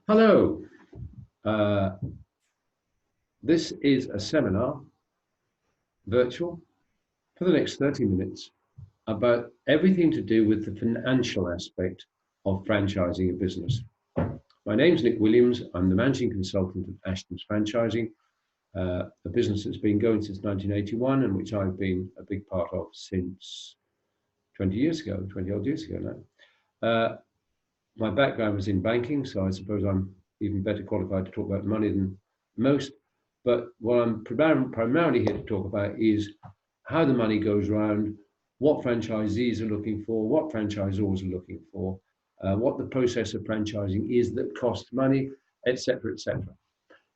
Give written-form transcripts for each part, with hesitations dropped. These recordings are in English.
Hello, uh, this is a seminar, virtual, for the next 30 minutes about everything to do with the financial aspect of franchising a business. My name's Nick Williams. I'm the managing consultant at Ashton's Franchising, a business that's been going since 1981 and which I've been a big part of since 20 odd years ago now. My background was in banking, so I suppose I'm even better qualified to talk about money than most. But what I'm primarily here to talk about is how the money goes around, what franchisees are looking for, what franchisors are looking for, what the process of franchising is that costs money, etc., etc.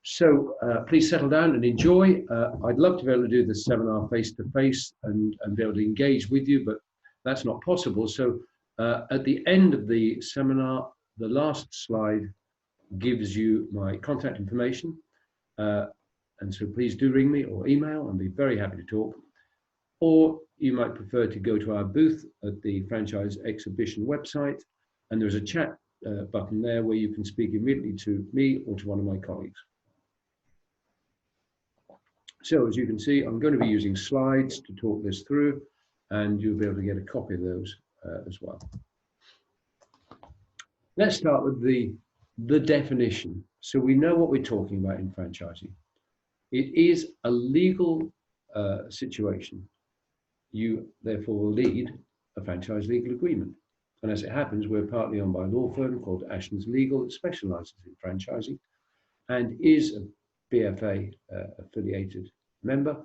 So please settle down and enjoy. I'd love to be able to do this seminar face to face and be able to engage with you, but that's not possible. So at the end of the seminar, the last slide gives you my contact information. And so please do ring me or email. I'll be very happy to talk. Or you might prefer to go to our booth at the Franchise Exhibition website. And there's a chat button there where you can speak immediately to me or to one of my colleagues. So as you can see, I'm going to be using slides to talk this through, and you'll be able to get a copy of those as well. Let's start with the definition. So we know what we're talking about in franchising. It is a legal situation. You therefore will lead a franchise legal agreement. And as it happens, we're partly owned by a law firm called Ashton's Legal that specializes in franchising and is a BFA affiliated member.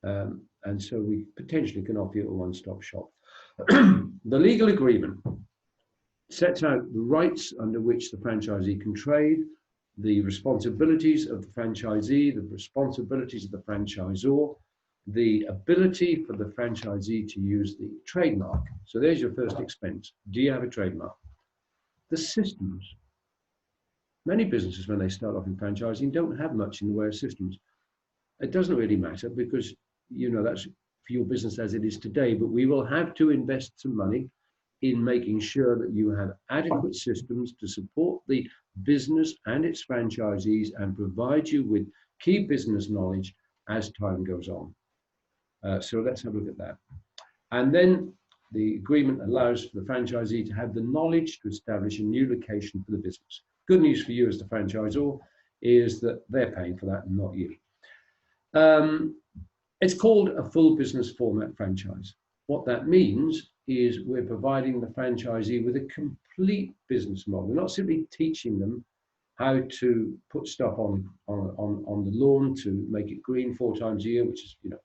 And so we potentially can offer you a one-stop shop. The legal agreement sets out the rights under which the franchisee can trade, the responsibilities of the franchisee, the responsibilities of the franchisor, the ability for the franchisee to use the trademark. So there's your first expense. Do you have a trademark? The systems. Many businesses, when they start off in franchising, don't have much in the way of systems. It doesn't really matter because, you know, that's for your business as it is today, but we will have to invest some money in making sure that you have adequate systems to support the business and its franchisees and provide you with key business knowledge as time goes on. So let's have a look at that. And then the agreement allows for the franchisee to have the knowledge to establish a new location for the business. Good news for you as the franchisor is that they're paying for that and not you. It's called a full business format franchise. What that means is we're providing the franchisee with a complete business model. We're not simply teaching them how to put stuff on the lawn to make it green 4 times a year, which is, you know,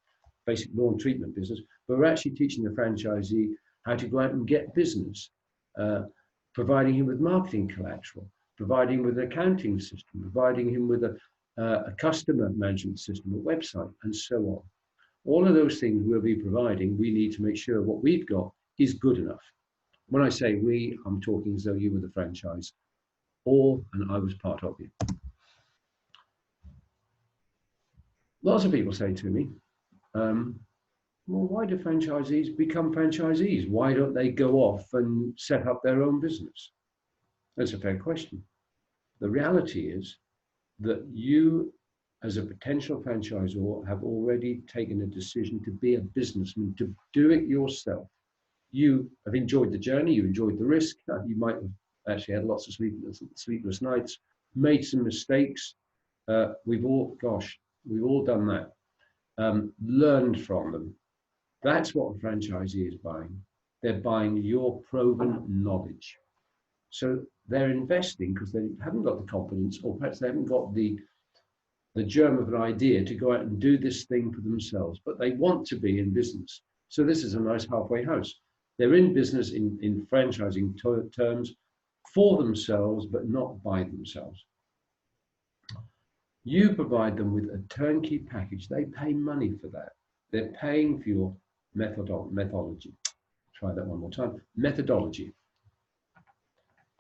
basic lawn treatment business, but we're actually teaching the franchisee how to go out and get business, providing him with marketing collateral, providing him with an accounting system, providing him with a customer management system, a website, and so on. All of those things we'll be providing. We need to make sure what we've got is good enough. When I say we, I'm talking as though you were the franchise or and I was part of it. Lots of people say to me, well, why do franchisees become franchisees? Why don't they go off and set up their own business? That's a fair question. The reality is that you, as a potential franchisor, have already taken a decision to be a businessman, to do it yourself. You have enjoyed the journey, you enjoyed the risk, you might have actually had lots of sleepless nights, made some mistakes. We've all done that. Learned from them. That's what a franchisee is buying. They're buying your proven knowledge. So they're investing because they haven't got the confidence, or perhaps they haven't got the germ of an idea to go out and do this thing for themselves, but they want to be in business. So this is a nice halfway house. They're in business in franchising terms for themselves, but not by themselves. You provide them with a turnkey package. They pay money for that. They're paying for your methodology. Try that one more time. Methodology.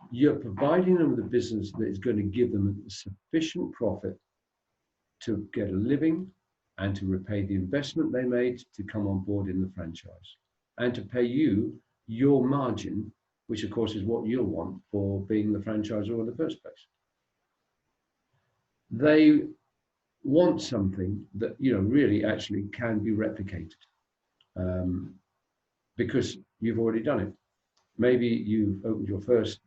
You're providing them with a business that is going to give them sufficient profit to get a living and to repay the investment they made to come on board in the franchise and to pay you your margin, which of course is what you'll want for being the franchisor in the first place. they want something that, you know, really actually can be replicated, um, because you've already done it. Maybe you've opened your first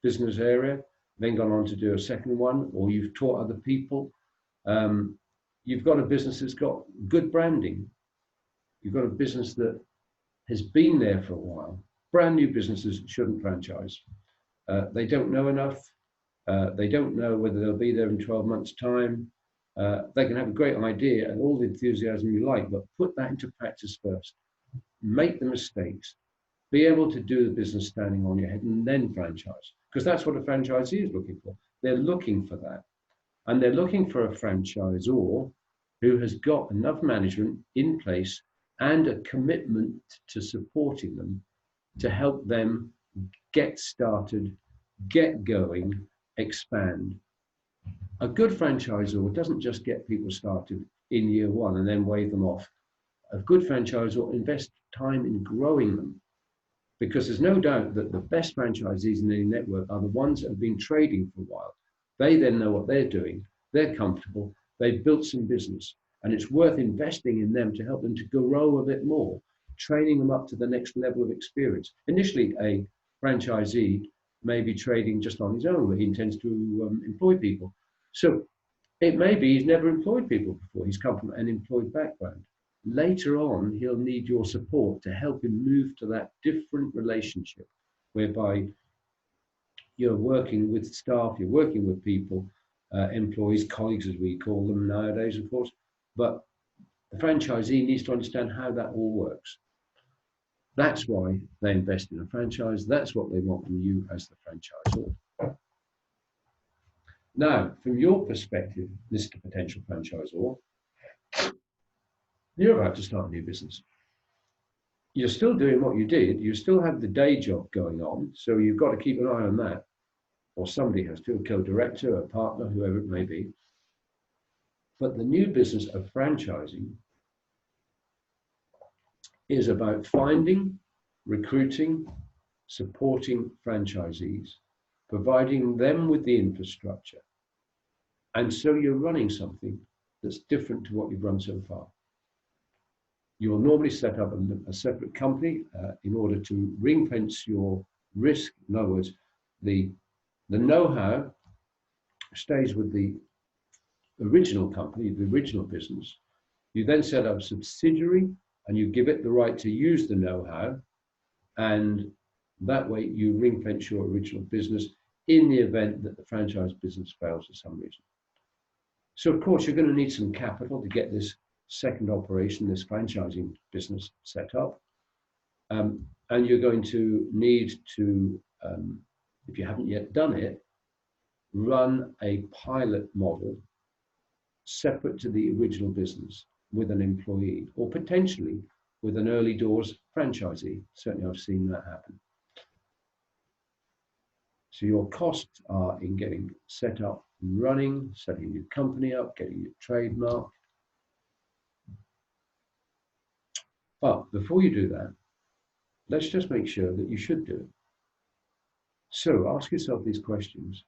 business area, then gone on to do a second one, or you've taught other people. Um, you've got a business that's got good branding. You've got a business that has been there for a while. Brand new businesses shouldn't franchise. They don't know enough. They don't know whether they'll be there in 12 months' time. They can have a great idea and all the enthusiasm you like, but put that into practice first. Make the mistakes. Be able to do the business standing on your head and then franchise. Because that's what a franchisee is looking for. They're looking for that. And they're looking for a franchisor who has got enough management in place and a commitment to supporting them to help them get started, get going, expand. A good franchisor doesn't just get people started in year one and then wave them off. A good franchisor invests time in growing them, because there's no doubt that the best franchisees in any network are the ones that have been trading for a while. They then know what they're doing, they're comfortable, they've built some business, and it's worth investing in them to help them to grow a bit more, training them up to the next level of experience. Initially, a franchisee may be trading just on his own, where he intends to employ people. So it may be he's never employed people before, he's come from an employed background. Later on, he'll need your support to help him move to that different relationship whereby you're working with staff, you're working with people, employees, colleagues, as we call them nowadays, of course. But the franchisee needs to understand how that all works. That's why they invest in a franchise. That's what they want from you as the franchisor. Now, from your perspective, Mr. Potential Franchisor, you're about to start a new business. You're still doing what you did. You still have the day job going on. So you've got to keep an eye on that. Or somebody has to, a co-director, a partner, whoever it may be. But the new business of franchising is about finding, recruiting, supporting franchisees, providing them with the infrastructure. And so you're running something that's different to what you've run so far. You will normally set up a separate company in order to ring fence your risk. In other words, the know-how stays with the original company, the original business. You then set up a subsidiary and you give it the right to use the know-how, and that way you ring fence your original business in the event that the franchise business fails for some reason. So of course you're going to need some capital to get this second operation, this franchising business set up. And you're going to need to, if you haven't yet done it, run a pilot model separate to the original business with an employee, or potentially with an early doors franchisee. Certainly I've seen that happen. So your costs are in getting set up, running, setting your company up, getting your trademark. But before you do that, let's just make sure that you should do it. So ask yourself these questions.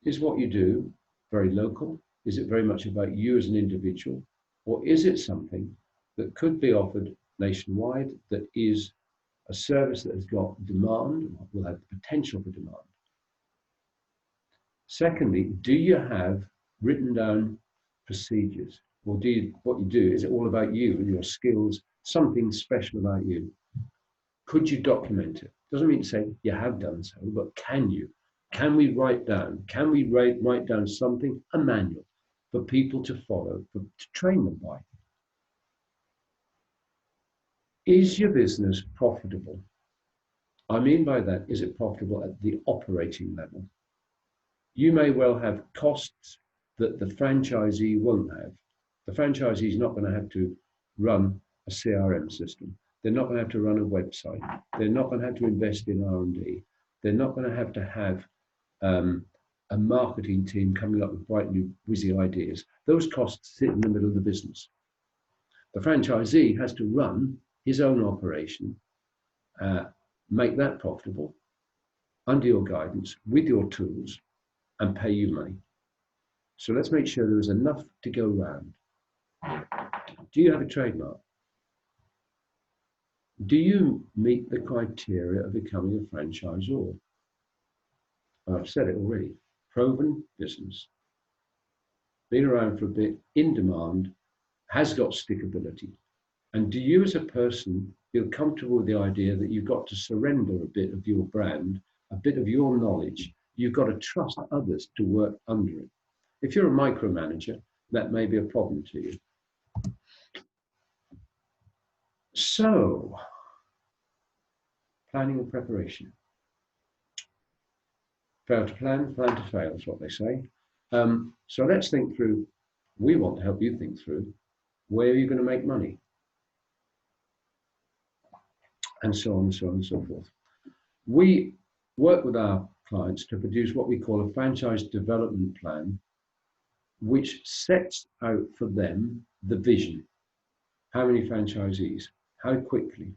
Is what you do very local? Is it very much about you as an individual? Or is it something that could be offered nationwide, that is a service that has got demand, will have the potential for demand? Secondly, do you have written down procedures? Or what you do, is it all about you and your skills, something special about you? Could you document it? Doesn't mean to say you have done so, but can you? Can we write down? Can we write down something, a manual for people to follow, to train them by? Is your business profitable? I mean by that, is it profitable at the operating level? You may well have costs that the franchisee won't have. The franchisee is not going to have to run a CRM system. They're not going to have to run a website. They're not going to have to invest in R&D. They're not going to have a marketing team coming up with bright new whizzy ideas. Those costs sit in the middle of the business. The franchisee has to run his own operation, make that profitable under your guidance with your tools, and pay you money. So let's make sure there is enough to go round. Do you have a trademark? Do you meet the criteria of becoming a franchisor? I've said it already. Proven business, been around for a bit, in demand, has got stickability. And do you as a person feel comfortable with the idea that you've got to surrender a bit of your brand, a bit of your knowledge? You've got to trust others to work under it. If you're a micromanager, that may be a problem to you. So, planning and preparation. Fail to plan, plan to fail is what they say. So let's think through, we want to help you think through, where are you going to make money? And so on and so on and so forth. We work with our clients to produce what we call a franchise development plan, which sets out for them the vision. How many franchisees? How quickly?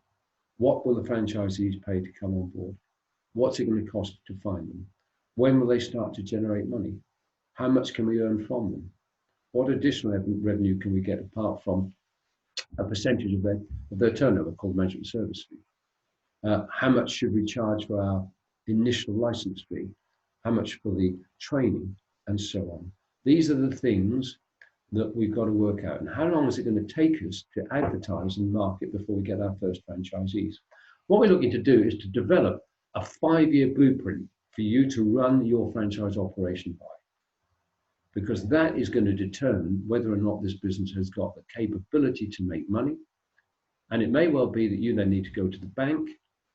What will the franchisees pay to come on board? What's it going to cost to find them? When will they start to generate money? How much can we earn from them? What additional revenue can we get apart from a percentage of their turnover called management service fee? How much should we charge for our initial license fee? How much for the training, and so on? These are the things that we've got to work out. And how long is it going to take us to advertise and market before we get our first franchisees? What we're looking to do is to develop a 5-year blueprint for you to run your franchise operation by, because that is going to determine whether or not this business has got the capability to make money. And it may well be that you then need to go to the bank,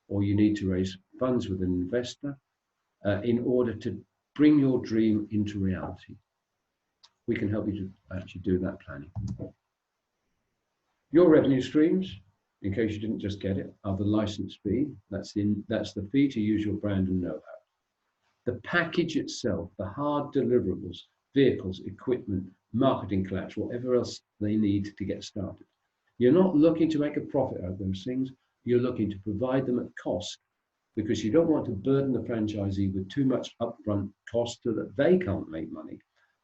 or you need to raise funds with an investor in order to bring your dream into reality. We can help you to actually do that planning. Your revenue streams, in case you didn't just get it, are the license fee. That's the fee to use your brand and know-how. The package itself, the hard deliverables, vehicles, equipment, marketing collateral, whatever else they need to get started. You're not looking to make a profit out of those things. You're looking to provide them at cost, because you don't want to burden the franchisee with too much upfront cost so that they can't make money,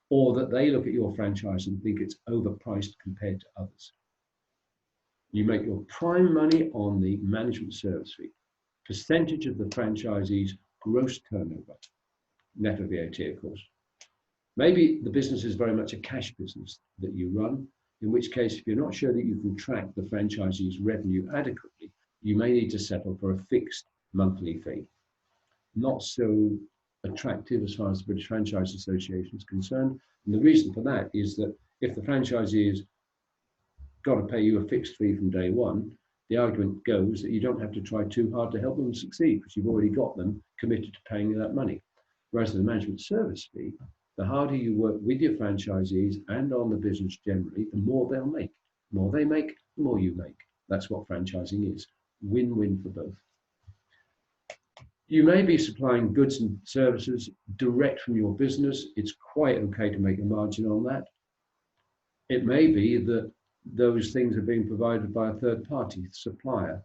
or that they look at your franchise and think it's overpriced compared to others. You make your prime money on the management service fee, percentage of the franchisee's gross turnover, net of VAT, of course. Maybe the business is very much a cash business that you run, in which case, if you're not sure that you can track the franchisee's revenue adequately, you may need to settle for a fixed monthly fee. Not so attractive as far as the British Franchise Association is concerned. And the reason for that is that if the franchisee has got to pay you a fixed fee from day one, the argument goes that you don't have to try too hard to help them succeed, because you've already got them committed to paying you that money. Whereas the management service fee, the harder you work with your franchisees and on the business generally, the more they'll make. The more they make, the more you make. That's what franchising is. Win-win for both. You may be supplying goods and services direct from your business. It's quite okay to make a margin on that. It may be that those things are being provided by a third-party supplier.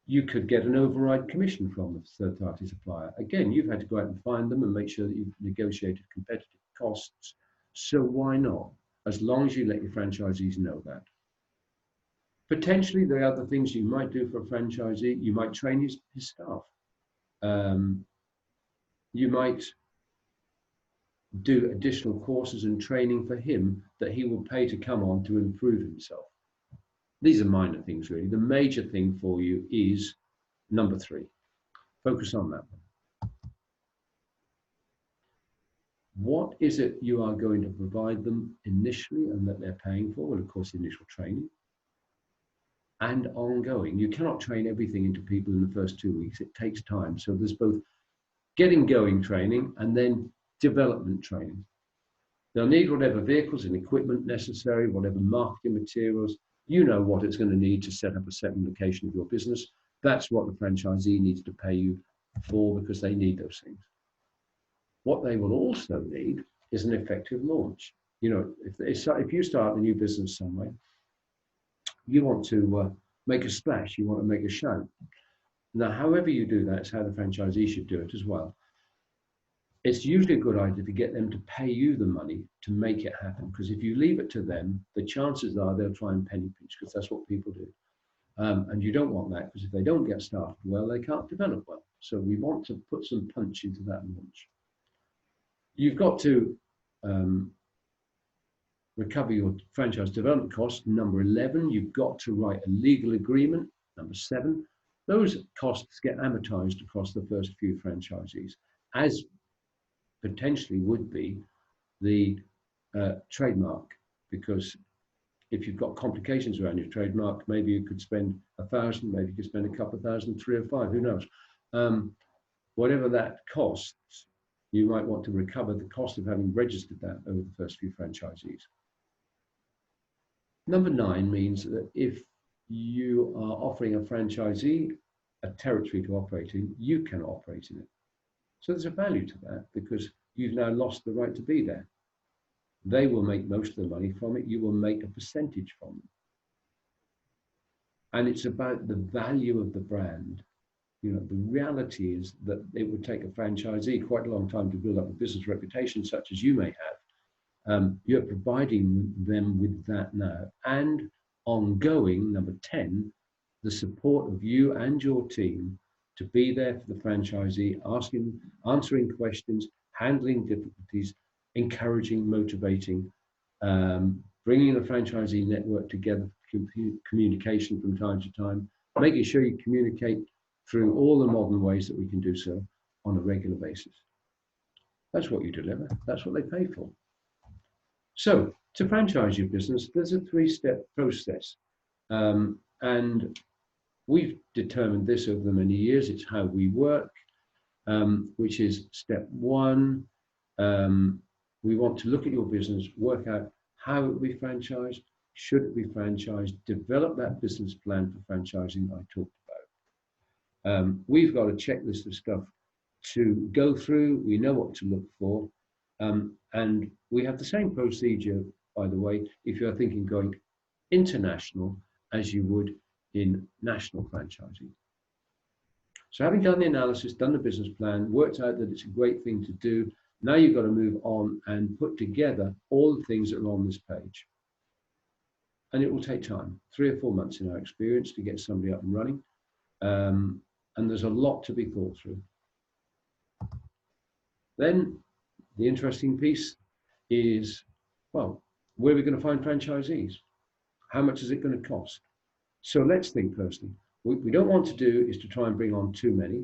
You could get an override commission from the third-party supplier. Again, you've had to go out and find them and make sure that you've negotiated competitive costs. So why not? As long as you let your franchisees know that. Potentially, there are other things you might do for a franchisee. You might train his staff. You might do additional courses and training for him that he will pay to come on to improve himself. These are minor things, really. The major thing for you is number 3. Focus on that one. What is it you are going to provide them initially and that they're paying for? Well, of course, the initial training and ongoing. You cannot train everything into people in the first 2 weeks. It takes time. So there's both getting going training and then development training. They'll need whatever vehicles and equipment necessary, whatever marketing materials. You know what it's going to need to set up a second location of your business. That's what the franchisee needs to pay you for, because they need those things. What they will also need is an effective launch. You know, if you start a new business somewhere, you want to make a splash, you want to make a show. Now, however you do that is how the franchisee should do it as well. it's usually a good idea to get them to pay you the money to make it happen. Because if you leave it to them, the chances are they'll try and penny pinch, because that's what people do. And you don't want that, because if they don't get started well, they can't develop well. So we want to put some punch into that launch. You've got to recover your franchise development costs. Number 11, you've got to write a legal agreement. Number 7, those costs get amortized across the first few franchisees, as potentially would be the trademark, because if you've got complications around your trademark, maybe you could spend 1,000, maybe you could spend a couple of thousand, 3 or 5, who knows? Whatever that costs, you might want to recover the cost of having registered that over the first few franchisees. Number 9 means that if you are offering a franchisee a territory to operate in, you can operate in it. So there's a value to that, because you've now lost the right to be there. They will make most of the money from it. You will make a percentage from it. And it's about the value of the brand. You know, the reality is that it would take a franchisee quite a long time to build up a business reputation such as you may have. You're providing them with that now. And ongoing, number 10, the support of you and your team to be there for the franchisee, answering questions, handling difficulties, encouraging, motivating, bringing the franchisee network together for communication from time to time, making sure you communicate through all the modern ways that we can do so on a regular basis. That's what you deliver. That's what they pay for. So to franchise your business, there's a 3-step process. And we've determined this over the many years. It's how we work, which is step 1. We want to look at your business, work out how it will be franchised, should it be franchised, develop that business plan for franchising I talked about. We've got a checklist of stuff to go through. We know what to look for. And we have the same procedure, by the way, if you're thinking going international as you would in national franchising. So having done the analysis, done the business plan, worked out that it's a great thing to do, now you've got to move on and put together all the things that are on this page. And it will take time, 3 or 4 months in our experience, to get somebody up and running. And there's a lot to be thought through. Then the interesting piece is, well, where are we going to find franchisees? How much is it going to cost? So let's think firstly. What we don't want to do is to try and bring on too many,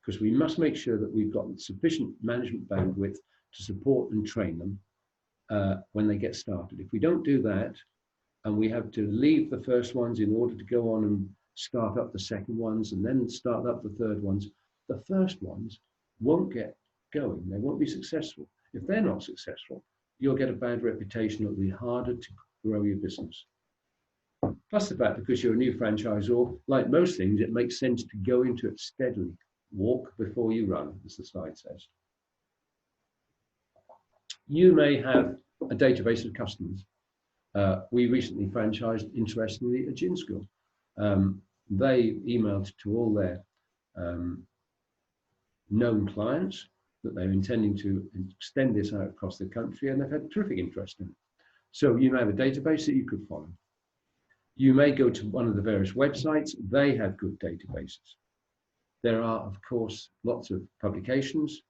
because we must make sure that we've got sufficient management bandwidth to support and train them when they get started. If we don't do that, and we have to leave the first ones in order to go on and start up the second ones, and then start up the third ones, the first ones won't get going. They won't be successful. If they're not successful, you'll get a bad reputation. It'll be harder to grow your business. Plus the fact, because you're a new franchisor, like most things, it makes sense to go into it steadily. Walk before you run, as the slide says. You may have a database of customers. We recently franchised, interestingly, a gin school. They emailed to all their known clients that they're intending to extend this out across the country, and they've had terrific interest in it. So you may have a database that you could follow. You may go to one of the various websites. They have good databases. There are, of course, lots of publications.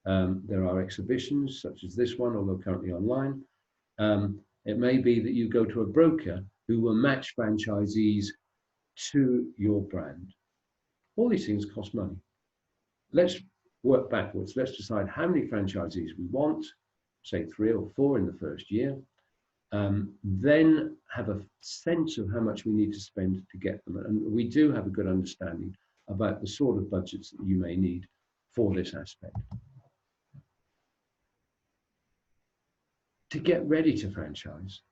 There are exhibitions, such as this one, although currently online. It may be that you go to a broker who will match franchisees to your brand. All these things cost money. Let's work backwards. Let's decide how many franchisees we want, say 3 or 4 in the first year. Then have a sense of how much we need to spend to get them. And we do have a good understanding about the sort of budgets that you may need for this aspect. To get ready to franchise,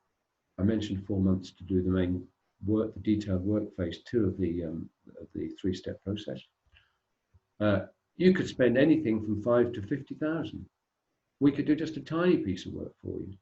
I mentioned 4 months to do the main work, the detailed work, phase 2 of the 3-step process. You could spend anything from 5 to 50,000. We could do just a tiny piece of work for you.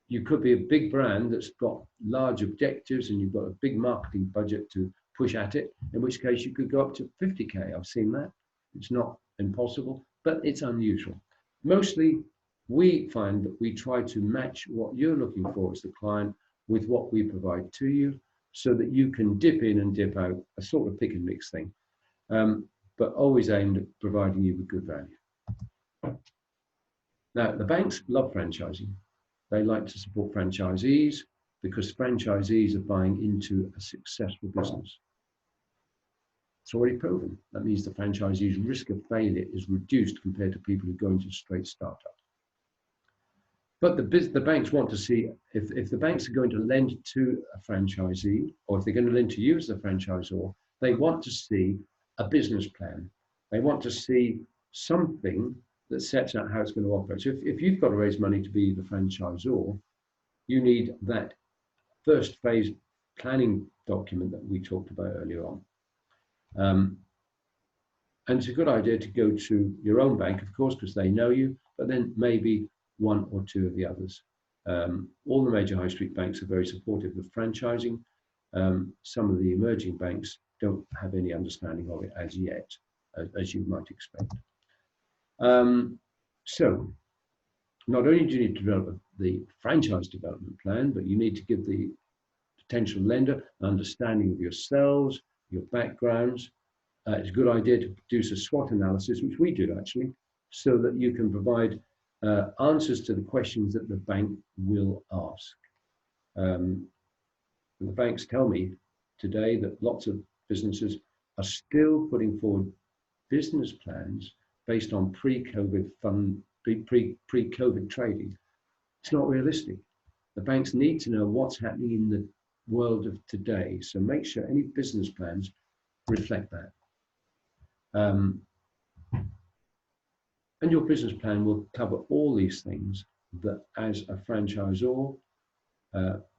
You could be a big brand that's got large objectives and you've got a big marketing budget to push at it, in which case you could go up to 50K. I've seen that. It's not impossible, but it's unusual. Mostly, we find that we try to match what you're looking for as the client with what we provide to you so that you can dip in and dip out, a sort of pick and mix thing, but always aimed at providing you with good value. Now, the banks love franchising. They like to support franchisees because franchisees are buying into a successful business. It's already proven. That means the franchisee's risk of failure is reduced compared to people who go into straight startup. But the banks want to see, if the banks are going to lend to a franchisee, or if they're going to lend to you as the franchisor, they want to see a business plan. They want to see something that sets out how it's going to operate. So if you've got to raise money to be the franchisor, you need that first phase planning document that we talked about earlier on. And it's a good idea to go to your own bank, of course, because they know you, but then maybe one or two of the others. All the major high street banks are very supportive of franchising. Some of the emerging banks don't have any understanding of it as yet, as you might expect. So not only do you need to develop the franchise development plan, but you need to give the potential lender an understanding of yourselves, your backgrounds. It's a good idea to produce a SWOT analysis, which we do actually, so that you can provide answers to the questions that the bank will ask. The banks tell me today that lots of businesses are still putting forward business plans based on pre-COVID pre-COVID trading. It's not realistic. The banks need to know what's happening in the world of today. So make sure any business plans reflect that. And your business plan will cover all these things that as a franchisor,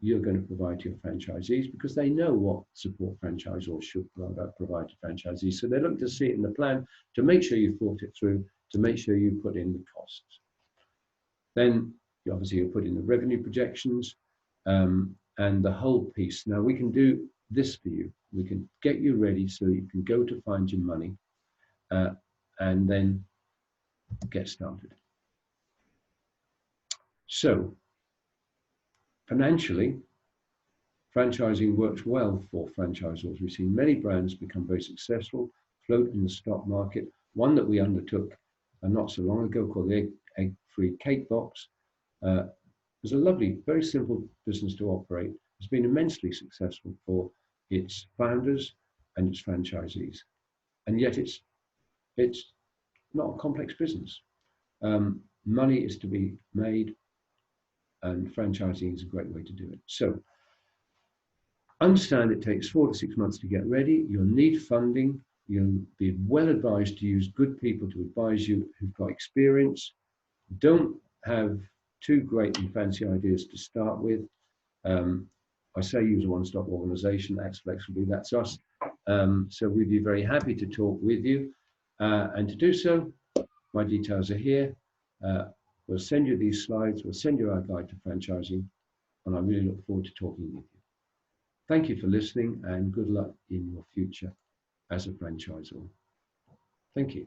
you're going to provide to your franchisees because they know what support franchisors should provide to franchisees. So they look to see it in the plan to make sure you thought it through, to make sure you put in the costs. Then obviously you put in the revenue projections and the whole piece. Now we can do this for you. We can get you ready so you can go to find your money and then get started. So financially, franchising works well for franchisors. We've seen many brands become very successful, float in the stock market. One that we undertook not so long ago called the Egg-Free Cake Box was a lovely, very simple business to operate. It's been immensely successful for its founders and its franchisees. And yet it's not a complex business. Money is to be made, and franchising is a great way to do it. So understand it takes 4 to 6 months to get ready. You'll need funding. You'll be well advised to use good people to advise you who've got experience. Don't have too great and fancy ideas to start with. I say use a one-stop organization. That's Flexibly, that's us. So we'd be very happy to talk with you. And to do so, my details are here. We'll send you these slides. We'll send you our guide to franchising. And I really look forward to talking with you. Thank you for listening and good luck in your future as a franchisor. Thank you.